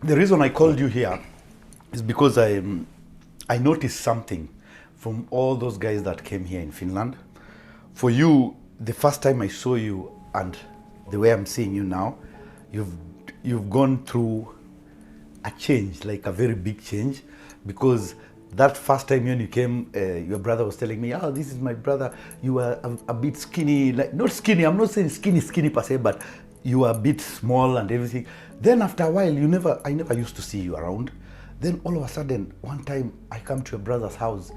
The reason I called you here is because I noticed something from all those guys that came here in Finland. For you, the first time I saw you and the way I'm seeing you now, you've gone through a change, like a very big change, because that first time when you came, your brother was telling me, "Oh, this is my brother. You were a bit skinny, like not skinny. I'm not saying skinny per se, but you were a bit small and everything." Then after a while, I never used to see you around. Then all of a sudden, one time I come to your brother's house,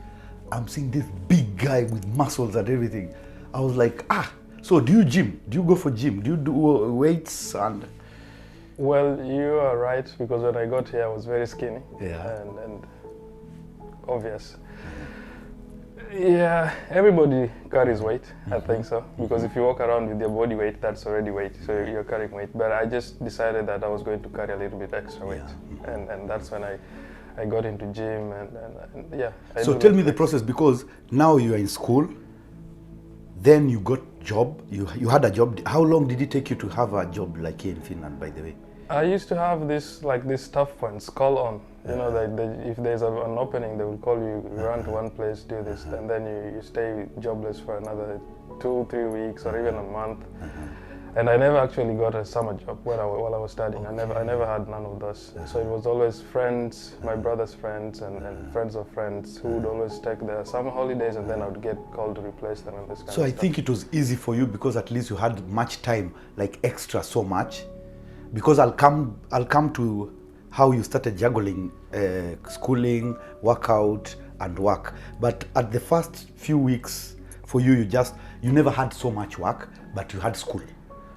I'm seeing this big guy with muscles and everything. I was like, so do you gym? Do you go for gym? Do you do weights and? Well, you are right, because when I got here, I was very skinny. Yeah. And obvious. Yeah, everybody carries weight, I think so. Because if you walk around with your body weight, that's already weight, so you're carrying weight. But I just decided that I was going to carry a little bit extra weight. Yeah. And that's when I got into gym and yeah. So tell me the process, because now you are in school, then you got job, you had a job. How long did it take you to have a job like here in Finland, by the way? I used to have this tough points, call on. You know, if there's an opening, they will call you, run to one place, do this, and then you stay jobless for another 2-3 weeks or even a month. And I never actually got a summer job while I was studying. I never had none of those. So it was always friends, my brother's friends, and friends of friends who would always take their summer holidays, and then I would get called to replace them and this kind of stuff. So I think it was easy for you because at least you had much time, like extra so much. Because I'll come to how you started juggling schooling, workout, and work. But at the first few weeks for you, you never had so much work, but you had school.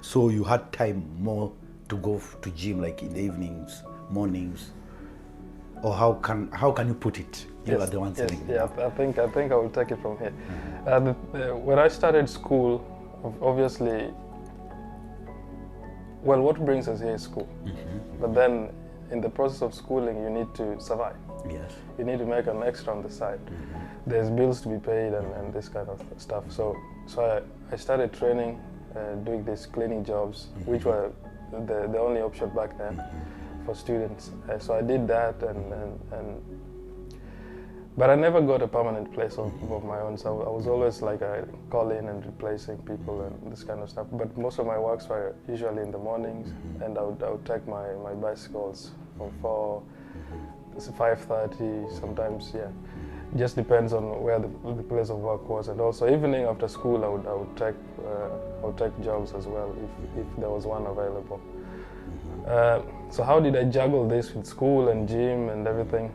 So you had time more to go to gym, like in the evenings, mornings. Or how can you put it? You are the one saying it. Yeah, I think I will take it from here. When I started school, obviously, well, what brings us here is school. But then, in the process of schooling, you need to survive. Yes. You need to make an extra on the side. There's bills to be paid and this kind of stuff. So I started training, doing these cleaning jobs, which were the only option back then for students. So I did that, but I never got a permanent place of my own. So I was always like calling and replacing people and this kind of stuff. But most of my works were usually in the mornings, and I would take my bicycles from 4 to 5:30, sometimes, yeah. Just depends on where the place of work was. And also evening after school, I would take jobs as well if there was one available. So how did I juggle this with school and gym and everything?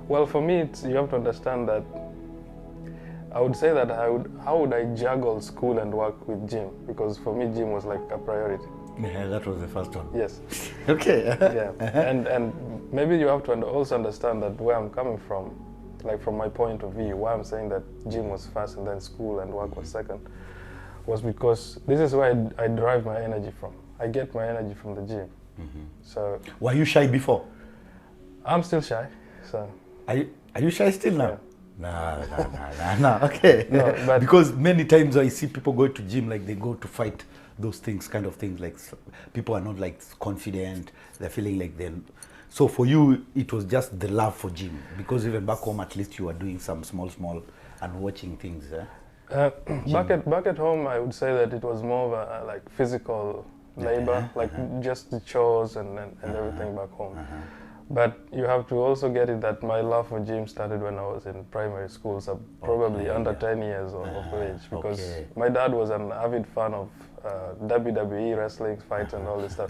Well, for me, you have to understand that I would say that how would I juggle school and work with gym? Because for me, gym was like a priority. Yeah, that was the first one. Yes. Okay. Yeah, and maybe you have to also understand that where I'm coming from, like from my point of view, why I'm saying that gym was first and then school and work was second, was because this is where I derive my energy from. I get my energy from the gym. So. Were you shy before? I'm still shy, so. Are you shy still now? Yeah. No. Okay. No, but because many times I see people go to gym, like they go to fight those things, kind of things. Like people are not like confident. They're feeling like they're. So for you, it was just the love for gym, because even back home, at least you were doing some small, and watching things. Back at home, I would say that it was more of a like physical labor, like just the chores and everything back home. But you have to also get it that my love for gym started when I was in primary school, so probably under 10 years of age, because my dad was an avid fan of WWE wrestling fights and all this stuff.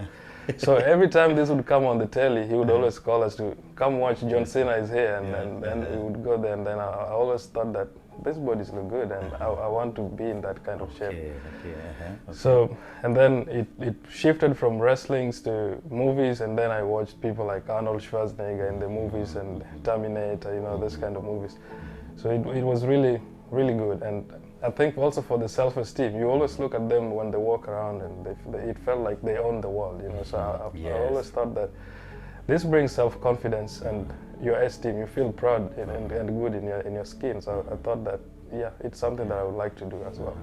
So every time this would come on the telly, he would always call us to come watch John Cena is here, and then we would go there, and then I always thought that these bodies look good, and I want to be in that kind of shape. So, and then it shifted from wrestlings to movies, and then I watched people like Arnold Schwarzenegger in the movies and Terminator, you know, this kind of movies. So it was really, really good. And I think also for the self-esteem, you always look at them when they walk around, and it felt like they own the world, you know. So I always thought that this brings self-confidence and your esteem. You feel proud and good in your skin. So I thought that, yeah, it's something that I would like to do as well.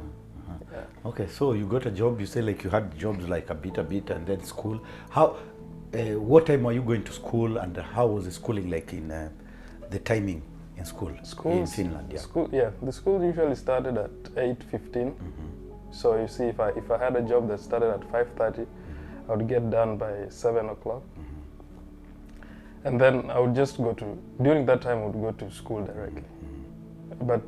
Okay, so you got a job. You say like you had jobs like a bit, and then school. How what time were you going to school, and how was the schooling like in the timing in school in Finland? Yeah. The school usually started at 8:15. So you see, if I had a job that started at 5:30, I would get done by 7 o'clock. And then I would just during that time I would go to school directly. But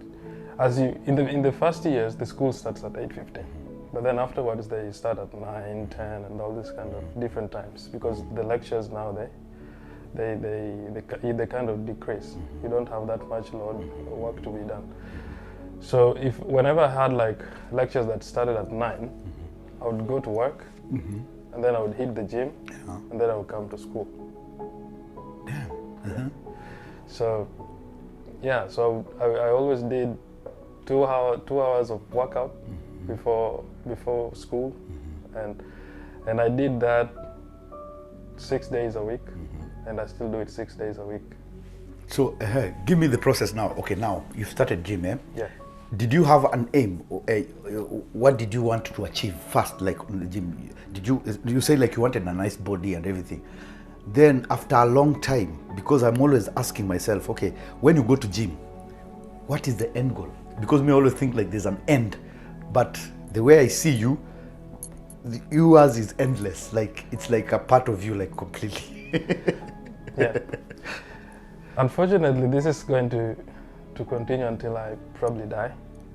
as in the first years, the school starts at 8:15. But then afterwards they start at 9, 10 and all this kind of different times, because the lectures now they kind of decrease. You don't have that much load work to be done. So whenever I had like lectures that started at 9, I would go to work, and then I would hit the gym, and then I would come to school. Damn. So I always did 2 hours of workout before school, and I did that 6 days a week, and I still do it 6 days a week. So give me the process now. Okay, now you started gym, eh? Yeah. Did you have an aim? What did you want to achieve first, like on the gym? Did you say like you wanted a nice body and everything? Then after a long time, because I'm always asking myself, okay, when you go to gym, what is the end goal? Because me always think like there's an end, but the way I see you, yours is endless. Like it's like a part of you, like completely. Yeah. Unfortunately, this is going to continue until I probably die.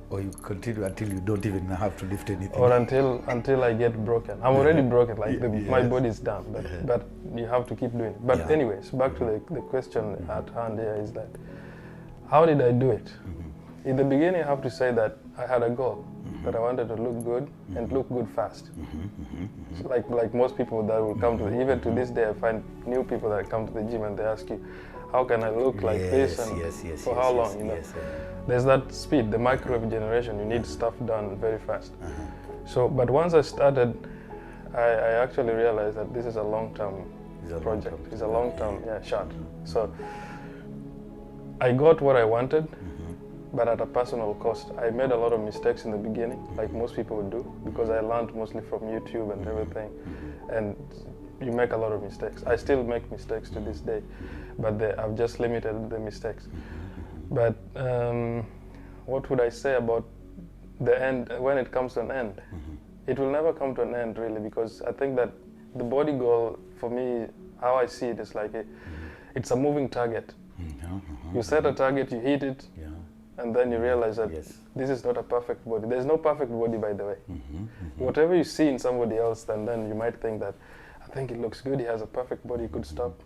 Or you continue until you don't even have to lift anything. Or until I get broken. I'm already broken, like my body is done, but you have to keep doing it. But anyways, back to the question at hand here is that, how did I do it? In the beginning, I have to say that I had a goal, that I wanted to look good and look good fast. So like most people that will come to even to this day, I find new people that come to the gym and they ask you, how can I look like this and for how long, you know? There's that speed, the microwave generation, you need stuff done very fast. So, but once I started, I actually realized that this is a long-term project. It's a long-term shot. So I got what I wanted, but at a personal cost. I made a lot of mistakes in the beginning, like most people would do, because I learned mostly from YouTube and everything. And you make a lot of mistakes. I still make mistakes to this day, but I've just limited the mistakes. But what would I say about the end, when it comes to an end? It will never come to an end, really, because I think that the body goal, for me, how I see it is like it's a moving target. You set a target, you hit it, and then you realize that this is not a perfect body. There's no perfect body, by the way. Whatever you see in somebody else, then you might think that, I think it looks good, he has a perfect body, he could stop.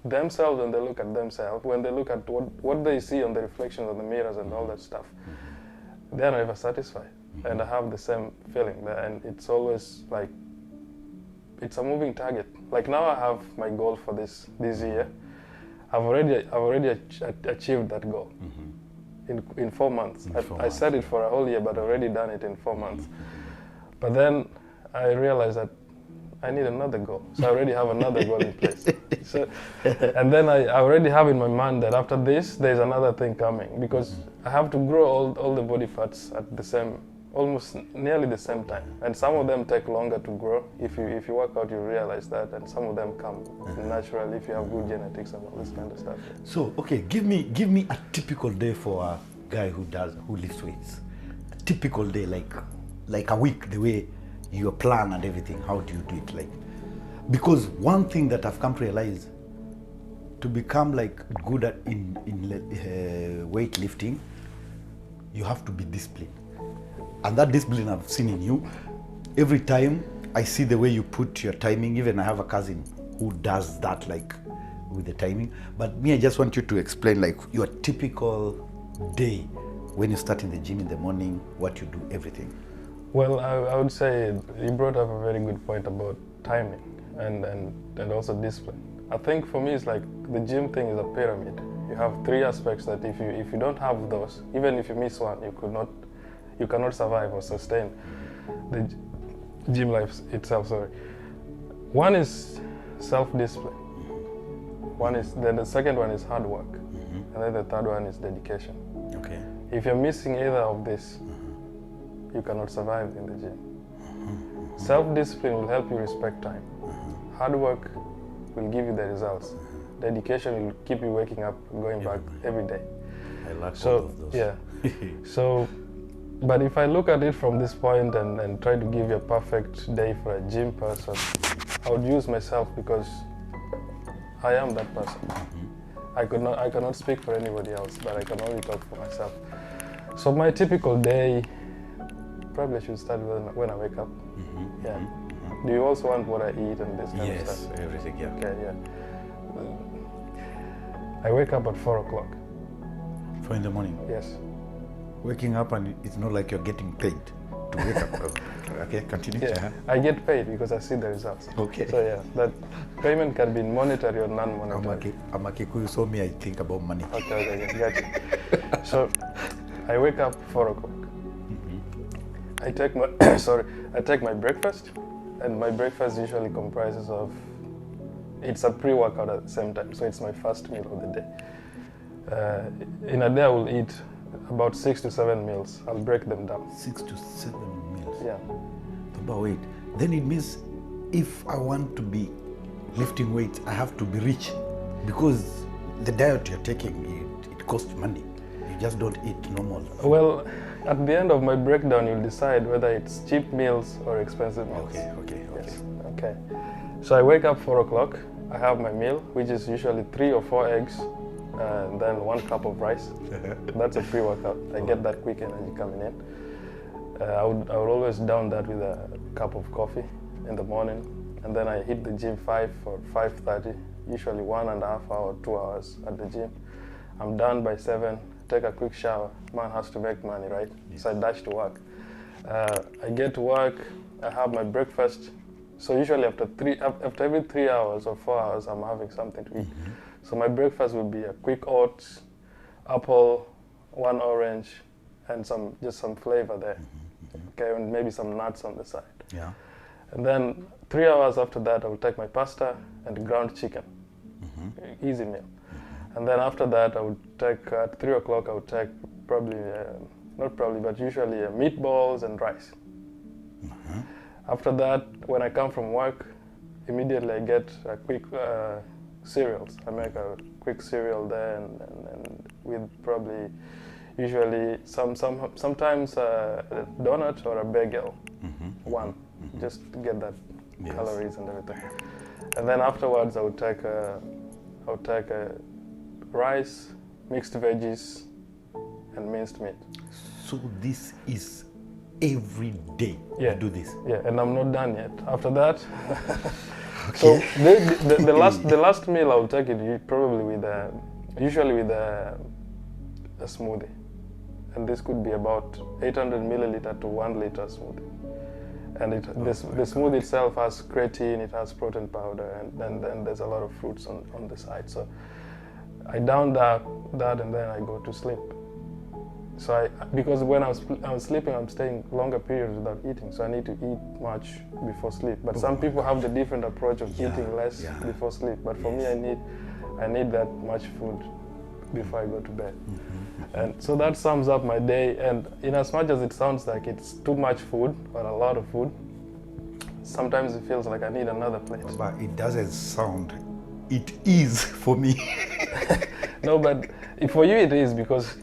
Themselves, when they look at themselves, when they look at what they see on the reflections of the mirrors and all that stuff, they're never satisfied. And I have the same feeling, and it's always like, it's a moving target. Like now I have my goal for this year. I've already achieved that goal in 4 months. I set it for a whole year, but I've already done it in 4 months. But then I realized that I need another goal. So I already have another goal in place. So, and then I already have in my mind that after this, there's another thing coming, because I have to grow all the body parts at the same, almost nearly the same time. And some of them take longer to grow. If you work out, you realize that. And some of them come naturally if you have good genetics and all this kind of stuff. So, okay, give me a typical day for a guy who lifts weights. A typical day, like a week, the way your plan and everything, how do you do it? Like, because one thing that I've come to realize, to become like good at in weightlifting, you have to be disciplined. And that discipline I've seen in you. Every time I see the way you put your timing, even I have a cousin who does that, like with the timing. But me, I just want you to explain like your typical day when you start in the gym in the morning, what you do, everything. Well, I would say you brought up a very good point about timing and also discipline. I think for me it's like the gym thing is a pyramid. You have 3 aspects that if you don't have those, even if you miss one, you cannot survive or sustain the gym life itself. Sorry. One is self-discipline. Then the second one is hard work, and then the third one is dedication. Okay. If you're missing either of this, you cannot survive in the gym. Self-discipline will help you respect time. Hard work will give you the results. Dedication will keep you waking up, going back every day. I like all So of those. yeah. So, but if I look at it from this point and try to give you a perfect day for a gym person, I would use myself because I am that person. I cannot speak for anybody else, but I can only talk for myself. So my typical day probably should start when I wake up. Yeah. Do you also want what I eat and this kind of stuff? Yes, everything, yeah. Okay, yeah. I wake up at 4 o'clock. 4 in the morning. Yes. Waking up and it's not like you're getting paid to wake up. Okay, continue. Yeah. I get paid because I see the results. Okay. So yeah, that payment can be monetary or non-monetary. I'm a Kikuyu, so me, I think about money. Okay, gotcha. So I wake up 4 o'clock. I take my I take my breakfast, and my breakfast usually comprises of, it's a pre-workout at the same time, so it's my first meal of the day. In a day I will eat about 6 to 7 meals. I'll break them down. 6 to 7 meals. Yeah. About weight. Then it means if I want to be lifting weights, I have to be rich, because the diet you're taking, it costs money. You just don't eat normal food. Well, at the end of my breakdown, you'll decide whether it's cheap meals or expensive meals. Okay. Yes. Okay. So I wake up 4 o'clock. I have my meal, which is usually 3 or 4 eggs, and then 1 cup of rice. That's a pre-workout. I get that quick energy coming in. I would always down that with a cup of coffee in the morning, and then I hit the gym 5 or 5:30, usually 1.5 hours, 2 hours at the gym. I'm done by 7. Take a quick shower. Man has to make money, right? Yes. So I dash to work. I get to work. I have my breakfast. So usually after every 3 hours or 4 hours, I'm having something to eat. So my breakfast would be a quick oats, apple, 1 orange, and just some flavor there. Okay, and maybe some nuts on the side. Yeah. And then 3 hours after that, I will take my pasta and ground chicken. Easy meal. And then after that, I would take, at 3 o'clock, I would take probably, not probably, but usually meatballs and rice. After that, when I come from work, immediately I get a quick cereals. I make a quick cereal there and with probably, usually sometimes a donut or a bagel, one, just to get that calories and everything. And then afterwards, I would take rice, mixed veggies, and minced meat. So this is every day you do this? Yeah, and I'm not done yet. After that, Okay. so the last meal I'll take it probably with usually with a smoothie, and this could be about 800 milliliter to 1 liter smoothie. And the smoothie itself has creatine, it has protein powder, and then there's a lot of fruits on the side. So I down that and then I go to sleep. So because when I'm sleeping, I'm staying longer periods without eating, so I need to eat much before sleep. But some people have the different approach of eating less before sleep. But for me, I need that much food before I go to bed. And so that sums up my day. And in as much as it sounds like it's too much food or a lot of food, sometimes it feels like I need another plate. But it doesn't sound. It is for me. No, but for you it is, because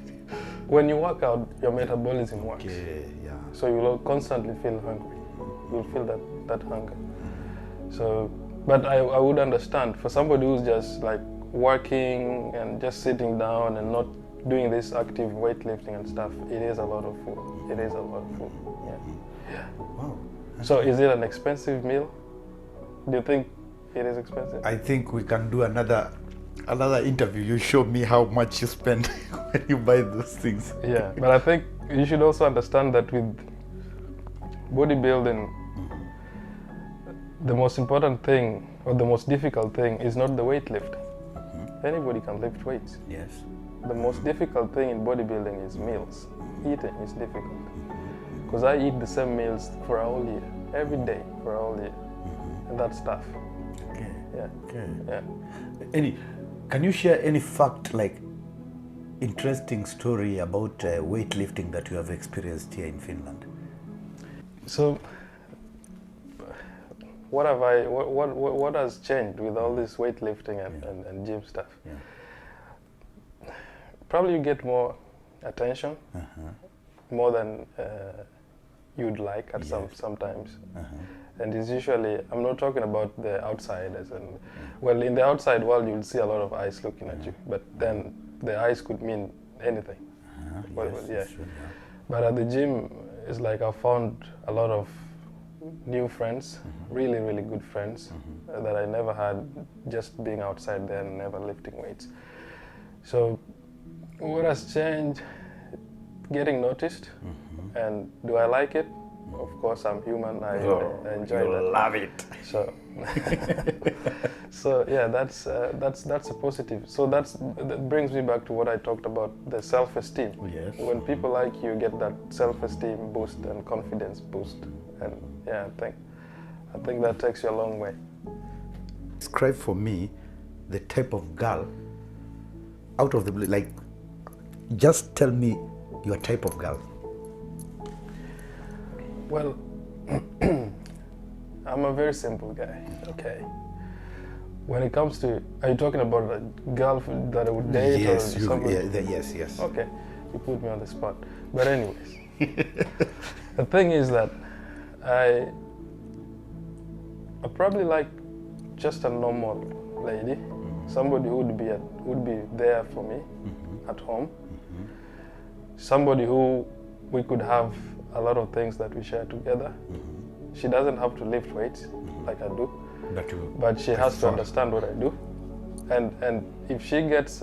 when you work out, your metabolism works. Okay, yeah. So you will constantly feel hungry. You'll feel that hunger. So, but I would understand for somebody who's just like working and just sitting down and not doing this active weightlifting and stuff, it is a lot of food. It is a lot of food. Yeah. Wow. So is it an expensive meal? Do you think it is expensive? I think we can do another interview. You show me how much you spend when you buy those things. Yeah, but I think you should also understand that with bodybuilding, the most important thing or the most difficult thing is not the weightlifting. Anybody can lift weights. Yes. The most difficult thing in bodybuilding is meals. Eating is difficult. Because I eat the same meals for a whole year, every day for a whole year. And that's tough. Okay. Yeah. Okay. Yeah. Can you share any fact, like interesting story about weightlifting that you have experienced here in Finland? So what has changed with all this weightlifting and gym stuff? Yeah. Probably you get more attention, more than you'd like at sometimes. And it's usually, I'm not talking about the outsiders, and well, in the outside world you'll see a lot of eyes looking at you, but then the eyes could mean anything. But at the gym, it's like I found a lot of new friends, really, really good friends that I never had just being outside there and never lifting weights. So what has changed? Getting noticed. And do I like it? Of course, I'm human. I enjoy that. Love it. So, so yeah, that's a positive. So that brings me back to what I talked about, the self-esteem. Yes. When people like you, get that self-esteem boost and confidence boost, and yeah, I think that takes you a long way. Describe for me the type of girl out of the blue. Like, just tell me your type of girl. Well, I'm a very simple guy, okay? When it comes to, are you talking about a girl that I would date? Yes, or somebody? Yes. Okay, you put me on the spot. But anyways, the thing is that I probably like just a normal lady, somebody who would be there for me at home, somebody who we could have a lot of things that we share together. She doesn't have to lift weights like I do, but she has to understand what I do. And if she gets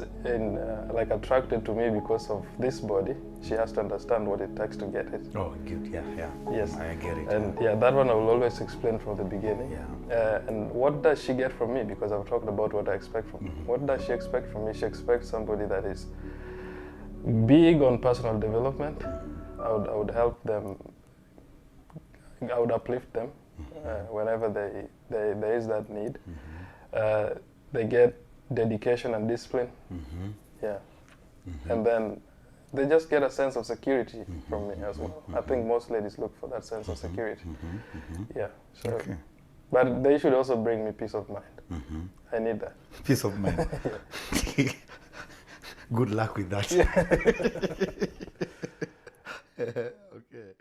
like attracted to me because of this body, she has to understand what it takes to get it. Oh, good. Yeah. Yes. I get it. And that one I will always explain from the beginning. Yeah. And what does she get from me? Because I've talked about what I expect from her. What does she expect from me? She expects somebody that is big on personal development. I would help them. I would uplift them whenever there is that need. They get dedication and discipline. And then they just get a sense of security from me as well. I think most ladies look for that sense of security. Yeah. So, but they should also bring me peace of mind. I need that. Peace of mind. Good luck with that. Yeah. Okay.